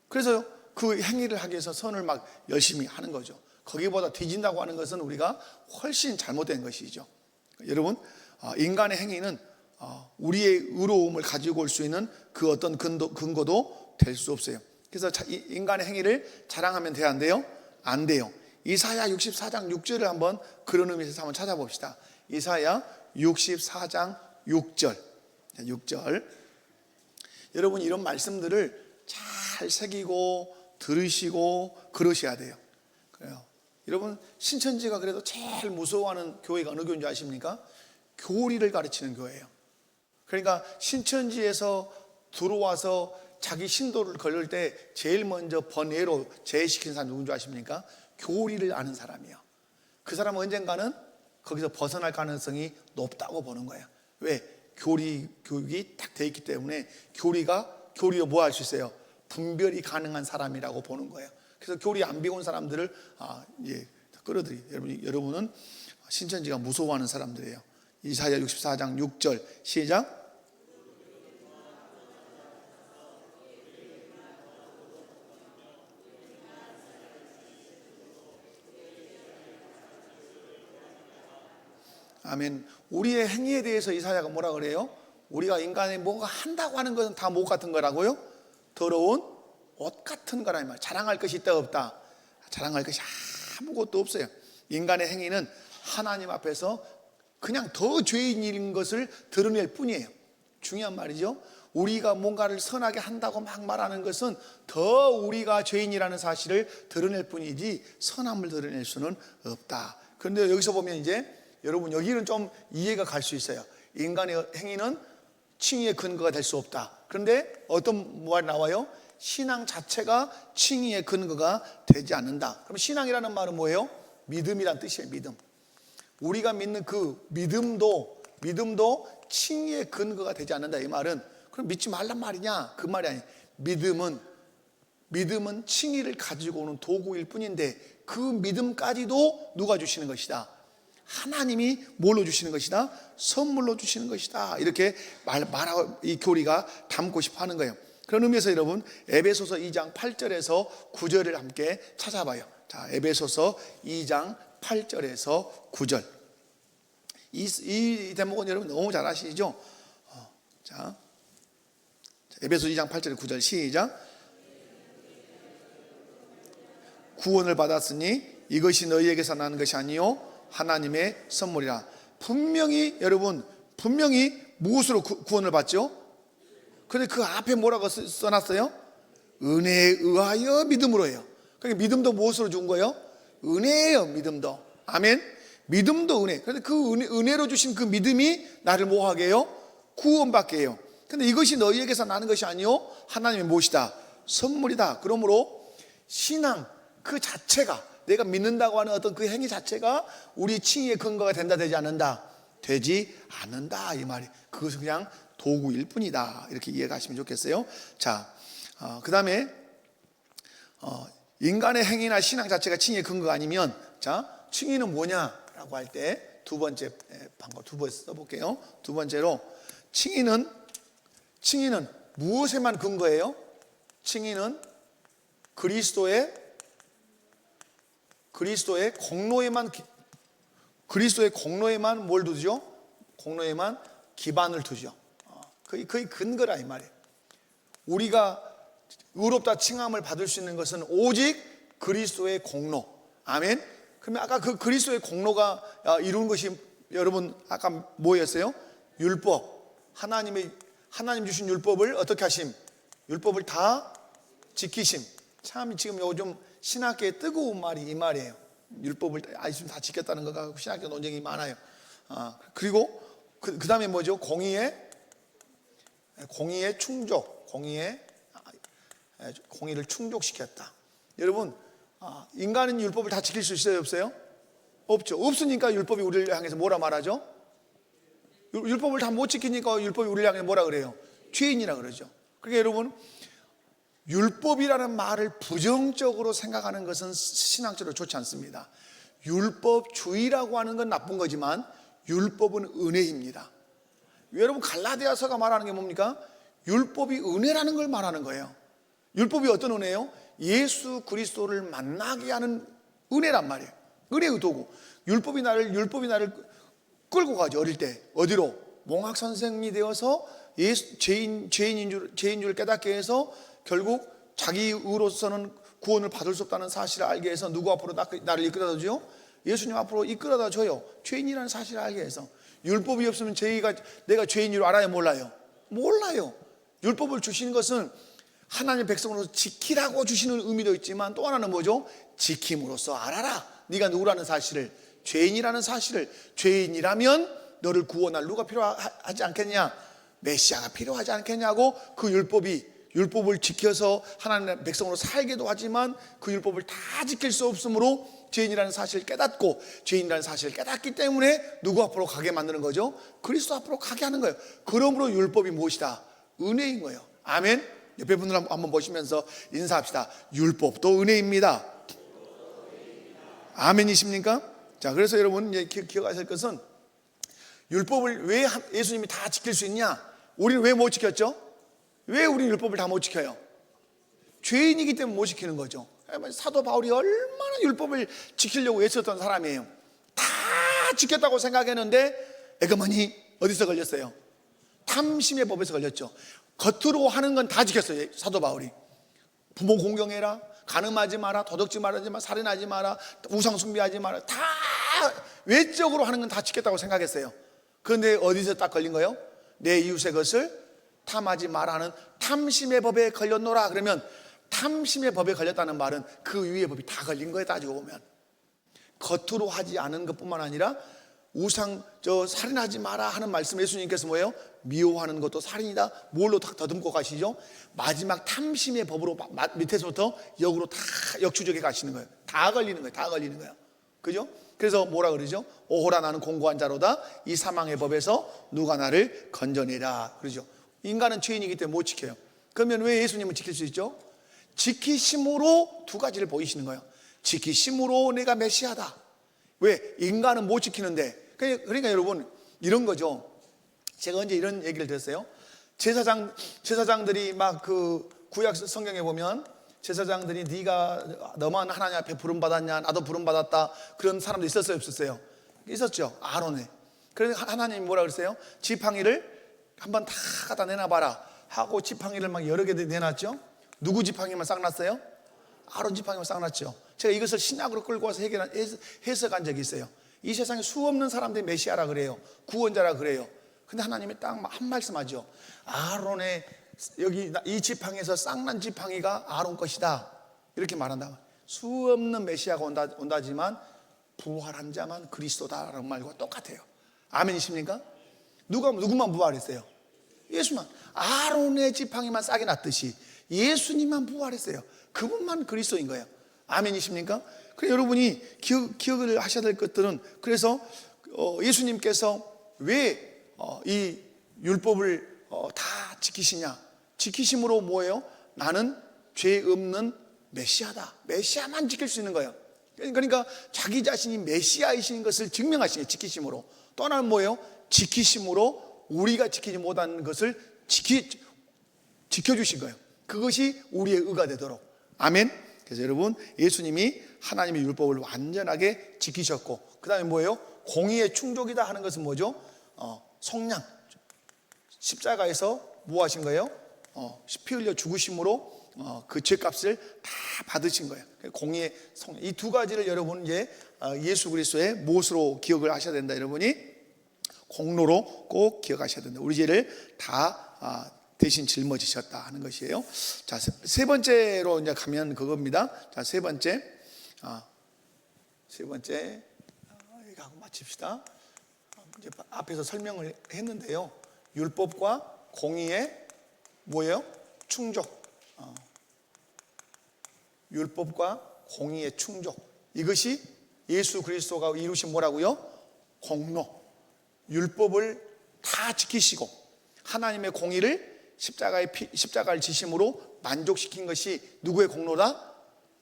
그래서 그 행위를 하기 위해서 선을 막 열심히 하는 거죠. 거기보다 뒤진다고 하는 것은 우리가 훨씬 잘못된 것이죠. 여러분, 인간의 행위는 우리의 의로움을 가지고 올 수 있는 그 어떤 근거도 될 수 없어요. 그래서 인간의 행위를 자랑하면 돼야 안 돼요? 안 돼요. 이사야 64장 6절을 한번 그런 의미에서 한번 찾아봅시다. 이사야 64장 6절. 여러분, 이런 말씀들을 잘 새기고 들으시고 그러셔야 돼요. 그래요. 여러분, 신천지가 그래도 제일 무서워하는 교회가 어느 교회인지 아십니까? 교리를 가르치는 교회예요. 그러니까 신천지에서 들어와서 자기 신도를 걸을 때 제일 먼저 번외로 제외시킨 사람 누군지 아십니까? 교리를 아는 사람이에요. 그 사람은 언젠가는 거기서 벗어날 가능성이 높다고 보는 거예요. 왜? 교육이 딱 돼 있기 때문에 교리로 뭐 할 수 있어요? 분별이 가능한 사람이라고 보는 거예요. 그래서 교리 안 배운 사람들을 끌어들이. 여러분은 신천지가 무서워하는 사람들이에요. 이사야 64장 6절 시작. 아멘. 우리의 행위에 대해서 이사야가 뭐라 그래요? 우리가 인간이 뭔가 한다고 하는 것은 다 못 같은 거라고요? 더러운 옷 같은 거라 이 말. 자랑할 것이 있다 없다? 자랑할 것이 아무것도 없어요. 인간의 행위는 하나님 앞에서 그냥 더 죄인인 것을 드러낼 뿐이에요. 중요한 말이죠. 우리가 뭔가를 선하게 한다고 막 말하는 것은 더 우리가 죄인이라는 사실을 드러낼 뿐이지 선함을 드러낼 수는 없다. 그런데 여기서 보면 이제 여러분, 여기는 좀 이해가 갈 수 있어요. 인간의 행위는 칭의의 근거가 될 수 없다. 그런데 어떤 말이 나와요? 신앙 자체가 칭의의 근거가 되지 않는다. 그럼 신앙이라는 말은 뭐예요? 믿음이란 뜻이에요. 믿음. 우리가 믿는 그 믿음도 칭의의 근거가 되지 않는다. 이 말은 그럼 믿지 말란 말이냐? 그 말이 아니에요. 믿음은 칭의를 가지고 오는 도구일 뿐인데 그 믿음까지도 누가 주시는 것이다? 하나님이 뭘로 주시는 것이다? 선물로 주시는 것이다. 이렇게 말하고 이 교리가 담고 싶어 하는 거예요. 그런 의미에서 여러분, 에베소서 2장 8절에서 9절을 함께 찾아봐요. 자, 에베소서 2장 8절에서 9절. 이 대목은 여러분 너무 잘 아시죠? 자, 에베소 2장 8절 9절 시작. 구원을 받았으니 이것이 너희에게서 나는 것이 아니요 하나님의 선물이라. 분명히 여러분, 분명히 무엇으로 구원을 받죠? 근데 그 앞에 뭐라고 써놨어요? 은혜에 의하여 믿음으로예요. 그러니까 믿음도 무엇으로 준 거예요? 은혜예요. 믿음도. 아멘. 믿음도 은혜. 그런데 그 은혜로 주신 그 믿음이 나를 뭐하게 해요? 구원받게 해요. 근데 이것이 너희에게서 나는 것이 아니요 하나님의 무엇이다? 선물이다. 그러므로 신앙 그 자체가, 내가 믿는다고 하는 어떤 그 행위 자체가 우리 칭의의 근거가 된다, 되지 않는다? 되지 않는다, 이 말이. 그것은 그냥 도구일 뿐이다, 이렇게 이해가 하시면 좋겠어요. 자, 그 다음에 인간의 행위나 신앙 자체가 칭의의 근거가 아니면, 자, 칭의는 뭐냐라고 할 때 두 번째 방법 두 번 써볼게요. 두 번째로 칭의는 무엇에만 근거해요? 칭의는 그리스도의 공로에만 뭘 두죠? 공로에만 기반을 두죠. 거의 근거라, 이 말이에요. 우리가 의롭다 칭함을 받을 수 있는 것은 오직 그리스도의 공로. 아멘. 그러면 아까 그 그리스도의 공로가 이룬 것이 여러분 아까 뭐였어요? 율법. 하나님 주신 율법을 어떻게 하심? 율법을 다 지키심. 참 지금 요즘 신학계의 뜨거운 말이 이 말이에요. 율법을 다 지켰다는 것 가지고 신학계 논쟁이 많아요. 그리고 그 다음에 뭐죠? 공의의 충족. 공의를 충족시켰다. 여러분, 인간은 율법을 다 지킬 수 있어요, 없어요? 없죠. 없으니까 율법이 우리를 향해서 뭐라 말하죠? 율법을 다 못 지키니까 율법이 우리를 향해 뭐라 그래요? 죄인이라 그러죠. 그러니까 여러분, 율법이라는 말을 부정적으로 생각하는 것은 신앙적으로 좋지 않습니다. 율법주의라고 하는 건 나쁜 거지만 율법은 은혜입니다. 여러분, 갈라디아서가 말하는 게 뭡니까? 율법이 은혜라는 걸 말하는 거예요. 율법이 어떤 은혜예요? 예수 그리스도를 만나게 하는 은혜란 말이에요. 은혜의 도구. 율법이 나를 끌고 가죠. 어릴 때 어디로? 몽학 선생이 되어서 죄인인 줄 깨닫게 해서 결국 자기 의로서는 구원을 받을 수 없다는 사실을 알게 해서 누구 앞으로 나를 이끌어다 줘요? 예수님 앞으로 이끌어다 줘요. 죄인이라는 사실을 알게 해서. 율법이 없으면 내가 죄인인 줄 알아요, 몰라요? 몰라요. 율법을 주시는 것은 하나님의 백성으로서 지키라고 주시는 의미도 있지만 또 하나는 뭐죠? 지킴으로써 알아라. 네가 누구라는 사실을, 죄인이라는 사실을. 죄인이라면 너를 구원할 누가 필요하지 않겠냐? 메시아가 필요하지 않겠냐고. 그 율법을 지켜서 하나님의 백성으로 살기도 하지만 그 율법을 다 지킬 수 없으므로 죄인이라는 사실을 깨닫고, 죄인이라는 사실을 깨닫기 때문에 누구 앞으로 가게 만드는 거죠? 그리스도 앞으로 가게 하는 거예요. 그러므로 율법이 무엇이다? 은혜인 거예요. 아멘. 옆에 분들 한번 보시면서 인사합시다. 율법도 은혜입니다. 아멘이십니까? 자, 그래서 여러분 기억하실 것은, 율법을 왜 예수님이 다 지킬 수 있냐? 우리는 왜 못 지켰죠? 왜 우리 율법을 다 못 지켜요? 죄인이기 때문에 못 지키는 거죠. 사도 바울이 얼마나 율법을 지키려고 애썼던 사람이에요. 다 지켰다고 생각했는데 에그머니 어디서 걸렸어요? 탐심의 법에서 걸렸죠. 겉으로 하는 건 다 지켰어요. 사도 바울이. 부모 공경해라, 간음하지 마라, 도둑질 말하지 마, 살인하지 마라, 우상 숭배하지 마라. 다 외적으로 하는 건 다 지켰다고 생각했어요. 그런데 어디서 딱 걸린 거예요? 내 이웃의 것을 탐하지 마라는 탐심의 법에 걸렸노라. 그러면 탐심의 법에 걸렸다는 말은 그 위의 법이 다 걸린 거예요. 따지고 보면 겉으로 하지 않은 것뿐만 아니라 살인하지 마라 하는 말씀, 예수님께서 뭐예요? 미워하는 것도 살인이다. 뭘로 다 더듬고 가시죠? 마지막 탐심의 법으로 밑에서부터 역으로 다 역추적해 가시는 거예요. 다 걸리는 거예요. 다 걸리는 거예요. 그죠? 그래서 뭐라 그러죠? 오호라, 나는 공고한 자로다. 이 사망의 법에서 누가 나를 건져내라. 그러죠. 인간은 죄인이기 때문에 못 지켜요. 그러면 왜 예수님은 지킬 수 있죠? 지키심으로 두 가지를 보이시는 거예요. 지키심으로 내가 메시아다. 왜? 인간은 못 지키는데. 그러니까 여러분, 이런 거죠. 제가 언제 이런 얘기를 들었어요? 제사장들이 막 그 구약 성경에 보면 제사장들이 너만 하나님 앞에 부름 받았냐, 나도 부름 받았다, 그런 사람도 있었어요, 없었어요? 있었죠. 아론에. 그래서 하나님이 뭐라 그랬어요? 지팡이를 한번 다 갖다 내놔봐라 하고 지팡이를 막 여러 개 내놨죠. 누구 지팡이만 싹 났어요? 아론 지팡이만 싹 났죠. 제가 이것을 신약으로 끌고 와서 해석한 적이 있어요. 이 세상에 수없는 사람들이 메시아라 그래요. 구원자라 그래요. 근데 하나님이 딱 한 말씀하죠. 아론의 여기 이 지팡이에서 쌍난 지팡이가 아론 것이다, 이렇게 말한다. 수없는 메시아가 온다지만 부활한 자만 그리스도다라는 말과 똑같아요. 아멘이십니까? 누구만 부활했어요? 예수만. 아론의 지팡이만 싸게 놨듯이 예수님만 부활했어요. 그분만 그리스도인 거예요. 아멘이십니까? 그래서 여러분이 기억을 하셔야 될 것들은, 그래서 예수님께서 왜 이 율법을 다 지키시냐? 지키심으로 뭐예요? 나는 죄 없는 메시아다. 메시아만 지킬 수 있는 거예요. 그러니까 자기 자신이 메시아이신 것을 증명하시는, 지키심으로. 또 하나는 뭐예요? 지키심으로 우리가 지키지 못하는 것을 지켜주신 거예요. 그것이 우리의 의가 되도록. 아멘. 그래서 여러분, 예수님이 하나님의 율법을 완전하게 지키셨고, 그 다음에 뭐예요? 공의의 충족이다 하는 것은 뭐죠? 속량. 십자가에서 뭐 하신 거예요? 피 흘려 죽으심으로 그 죄값을 다 받으신 거예요. 공의의 속량. 이 두 가지를 여러분 이제 예수 그리스도의 못으로 기억을 하셔야 된다. 여러분이 공로로 꼭 기억하셔야 된다. 우리 죄를 다 대신 짊어지셨다 하는 것이에요. 자, 세 번째로 이제 가면 그겁니다. 자, 세 번째 여기 하고 마칩시다. 이제 앞에서 설명을 했는데요. 율법과 공의의 뭐예요? 충족. 율법과 공의의 충족. 이것이 예수 그리스도가 이루신 뭐라고요? 공로. 율법을 다 지키시고 하나님의 공의를 십자가를 지심으로 만족시킨 것이 누구의 공로다?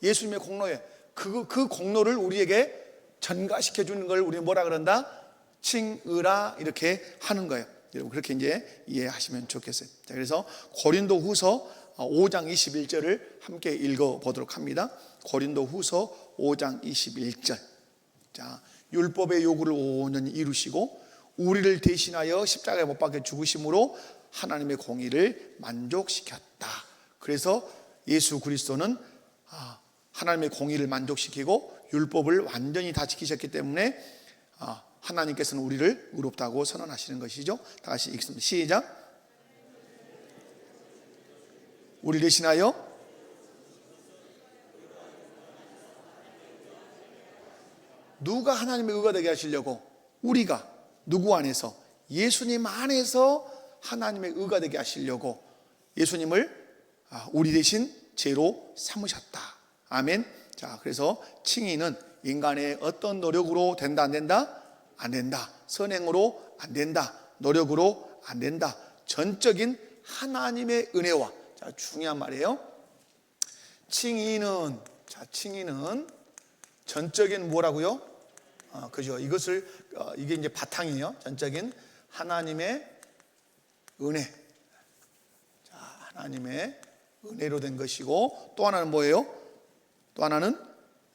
예수님의 공로예요. 그 공로를 우리에게 전가시켜 주는 걸 우리 뭐라 그런다? 칭의라, 이렇게 하는 거예요. 여러분, 그렇게 이제 이해하시면 좋겠어요. 자, 그래서 고린도후서 5장 21절을 함께 읽어 보도록 합니다. 고린도후서 5장 21절. 자, 율법의 요구를 온전히 이루시고 우리를 대신하여 십자가에 못 박혀 죽으심으로 하나님의 공의를 만족시켰다. 그래서 예수 그리스도는 하나님의 공의를 만족시키고 율법을 완전히 다 지키셨기 때문에 하나님께서는 우리를 의롭다고 선언하시는 것이죠. 다시 읽습니다. 시작. 우리 대신하여 누가 하나님의 의가 되게 하시려고? 우리가. 누구 안에서? 예수님 안에서 하나님의 의가 되게 하시려고 예수님을 우리 대신 죄로 삼으셨다. 아멘. 자, 그래서 칭의는 인간의 어떤 노력으로 된다, 안 된다? 안 된다. 선행으로 안 된다. 노력으로 안 된다. 전적인 하나님의 은혜와, 자, 중요한 말이에요. 칭의는 전적인 뭐라고요? 그죠? 이게 이제 바탕이에요. 전적인 하나님의 은혜. 자, 하나님의 은혜로 된 것이고, 또 하나는 뭐예요? 또 하나는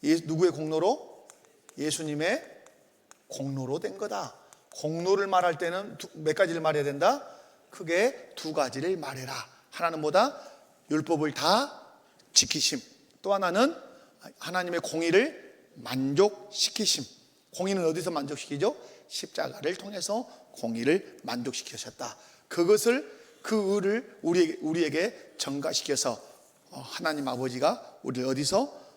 누구의 공로로? 예수님의 공로로 된 거다. 공로를 말할 때는 몇 가지를 말해야 된다? 크게 두 가지를 말해라. 하나는 뭐다? 율법을 다 지키심. 또 하나는 하나님의 공의를 만족시키심. 공의는 어디서 만족시키죠? 십자가를 통해서 공의를 만족시키셨다. 그 의를 우리에게 전가시켜서 하나님 아버지가 우리를 어디서?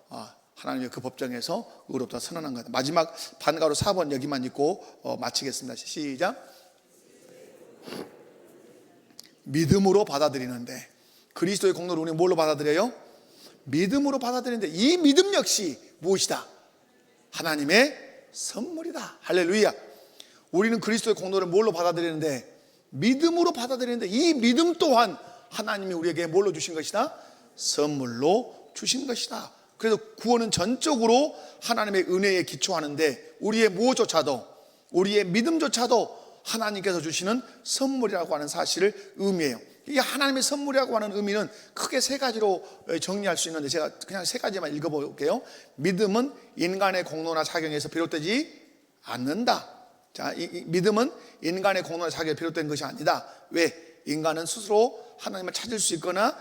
하나님의 그 법정에서 의롭다 선언한 거다. 마지막 반가로 4번 여기만 읽고 마치겠습니다. 시작. 믿음으로 받아들이는데, 그리스도의 공로를 우리는 뭘로 받아들여요? 믿음으로 받아들이는데, 이 믿음 역시 무엇이다? 하나님의 선물이다. 할렐루야. 우리는 그리스도의 공로를 뭘로 받아들이는데? 믿음으로 받아들이는데, 이 믿음 또한 하나님이 우리에게 뭘로 주신 것이다? 선물로 주신 것이다. 그래서 구원은 전적으로 하나님의 은혜에 기초하는데, 우리의 무엇조차도, 우리의 믿음조차도 하나님께서 주시는 선물이라고 하는 사실을 의미해요. 이게 하나님의 선물이라고 하는 의미는 크게 세 가지로 정리할 수 있는데, 제가 그냥 세 가지만 읽어볼게요. 믿음은 인간의 공로나 사경에서 비롯되지 않는다. 자, 이 믿음은 인간의 공로나 사경에 비롯된 것이 아니다. 왜? 인간은 스스로 하나님을 찾을 수 있거나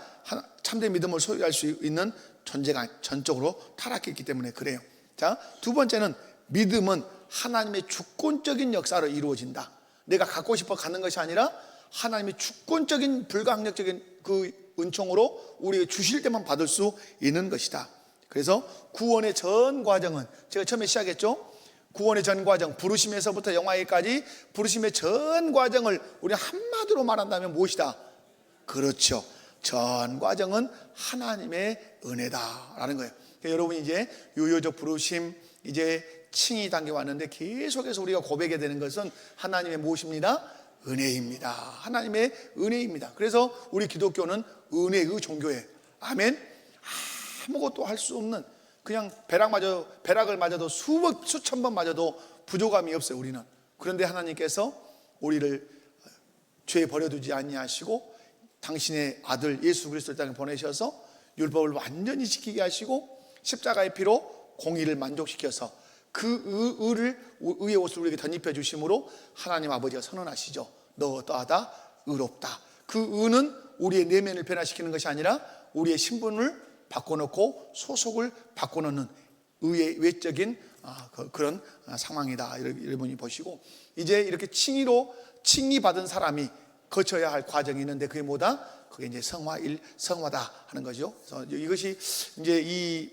참된 믿음을 소유할 수 있는 존재가 전적으로 타락했기 때문에 그래요. 자, 두 번째는 믿음은 하나님의 주권적인 역사로 이루어진다. 내가 갖고 싶어 갖는 것이 아니라 하나님의 주권적인 불가항력적인 그 은총으로 우리에게 주실 때만 받을 수 있는 것이다. 그래서 구원의 전 과정은 제가 처음에 시작했죠. 구원의 전 과정, 부르심에서부터 영화에까지 부르심의 전 과정을 우리 한마디로 말한다면 무엇이다? 그렇죠. 전 과정은 하나님의 은혜다라는 거예요. 그러니까 여러분이 이제 유효적 부르심, 이제 칭의 단계 왔는데 계속해서 우리가 고백해야 되는 것은 하나님의 무엇입니다? 은혜입니다. 하나님의 은혜입니다. 그래서 우리 기독교는 은혜의 종교예요. 아멘. 아무것도 할 수 없는, 그냥 벼락을 맞아도 수천 번 맞아도 부족함이 없어요. 우리는. 그런데 하나님께서 우리를 죄에 버려두지 아니하시고 당신의 아들 예수 그리스도를 땅에 보내셔서 율법을 완전히 지키게 하시고 십자가의 피로 공의를 만족시켜서 그 의의 옷을 우리에게 덧입혀 주심으로 하나님 아버지가 선언하시죠. 너 또하다 의롭다. 그 의는 우리의 내면을 변화시키는 것이 아니라 우리의 신분을 바꿔놓고 소속을 바꿔놓는 의의 외적인 그런 상황이다. 여러분이 보시고, 이제 이렇게 칭의 받은 사람이 거쳐야 할 과정이 있는데 그게 뭐다? 그게 이제 성화다 하는 거죠. 그래서 이것이 이제 이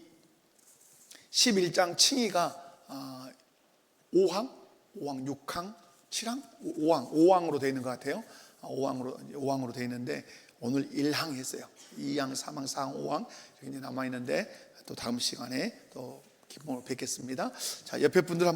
11장 칭의가 5항, 6항, 7항, 5항으로 되어 있는 것 같아요. 5항으로 되어 있는데 오늘 1항 했어요. 2항, 3항, 4항, 5항 이렇게 남아 있는데 또 다음 시간에 또 기쁨으로 뵙겠습니다. 자, 옆에 분들 한번